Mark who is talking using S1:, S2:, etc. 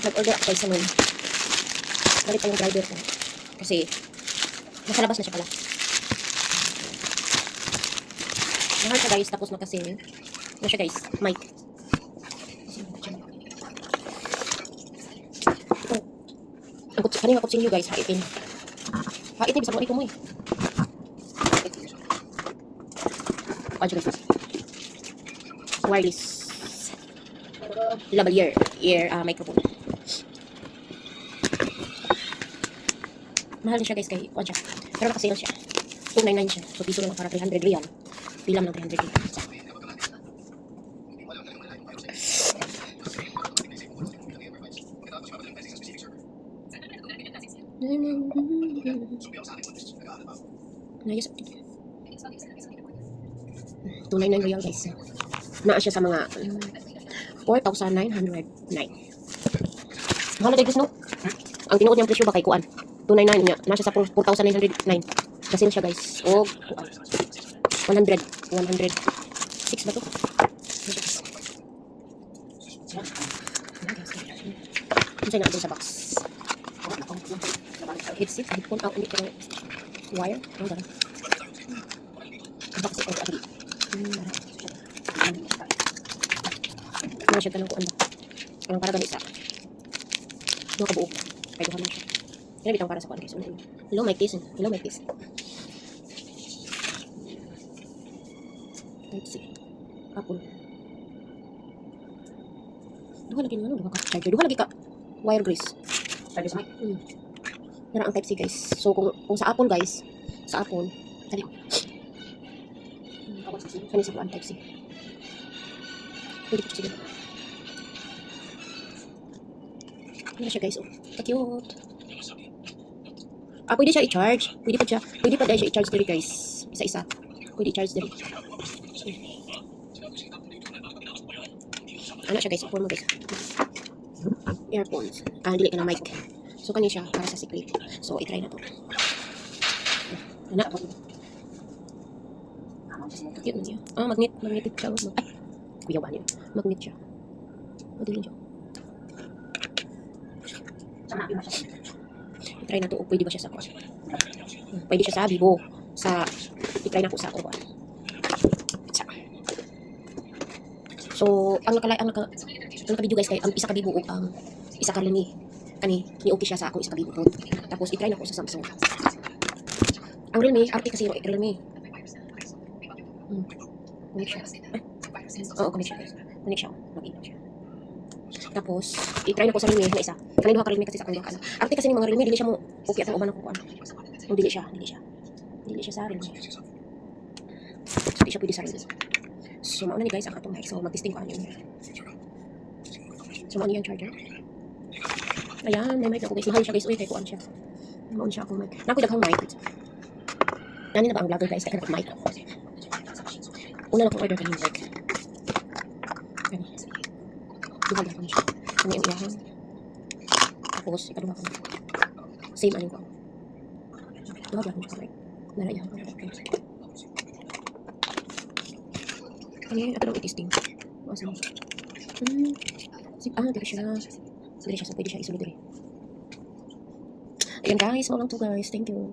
S1: Nag-order ako guys sa noon. Galit pa yung driver ko. Kasi, nasa labas na siya pala. Mahal siya guys, tapos naka-sale. Ano siya guys? Mic. Ito. Kanina kutsilyo guys, haitin. Haitin, bisa mo ito mo eh. Ano siya guys? Wireless. Lavalier. Ear microphone. Mahal din siya guys kay siya. Pero naka-sale siya. 299 siya. So piso lang para 300 real. Bilang ng 300 real. Nayos. 299 real guys. Naa siya sa mga 4,909. Mahal na guys no? Ang tinuod niyang presyo ba kay kuan? 299 niya. Nasa sa 4,909. Kasi siya guys. O 106 ba to? Ano siya na sa box? Headset, headphone, hindi ko wire. Ano ba? Box ito adi. Ano siya tanong kuan ba? Anong para ganisa? Duha ka buo. Kay duha man siya. Kaya bitang para sa kuan guys. Hello mic case. Hello mic case. Type C. Apple. Duha lagi ano, duha ka charger. Duha lagi ka wire grease.
S2: Sabi sa mic.
S1: Nara ang type C guys. So kung sa Apple guys, sa Apple, kani. Kani sa kuan type C. Pwede ko sige. Ano siya guys, oh. Cute. Pwede siya i-charge. Pwede pa dahil siya i-charge diri guys. Isa-isa. Pwede i-charge diri. Ano siya guys, for mo guys. Earphones. Dili ka na mic. So kani siya para sa secret. So i-try na to. Ano? Cute na niya. Magnetic siya. Ay, kuya ba niya? Magnet siya. Madali siya. I-try na to. Pwede ba siya sa kuha? Pwede siya sa Vivo. I-try na ko sa kuha. So, ang naka-video guys kay ang isa ka Vivo o ang isa ka Realme. Kani okay siya sa akong isa ka Vivo po. Tapos i-try na ko sa Samsung. Ang Realme, arte kasi Realme. Connect siya. Oo, connect siya. Connect siya. Mag-ilaw siya. Tapos, i-try na ko sa Realme na isa. Kanina ka Realme kasi sa akong duha. Arte kasi ng mga Realme, dili siya mo okay at ang uban ako kuan. Dili siya sa Realme. So, di siya pwede sa Realme. So, mauna ni guys ang atong mic. So, mag-testing ko ano yun. So, mauna yung charger. Ayan, may mic na ko guys. Mahal siya guys. Uy, kay kuan siya. Mauna siya akong mic. Nakoy daghang mic. Nani na ba ang vlogger guys? Kaya ka mic. Una na kong order kanina mic. Kani. Duha ko siya. Kani ang iyahan. Tapos, ikaduha ko. Same ano ko. Duha ko siya mic. Nalaiyahan ko. Kani, ito lang i-testing. Maasam. Dito siya. Dito siya. So, pwede siya isulod rin. Ayan guys. Mga lang to guys. Thank you.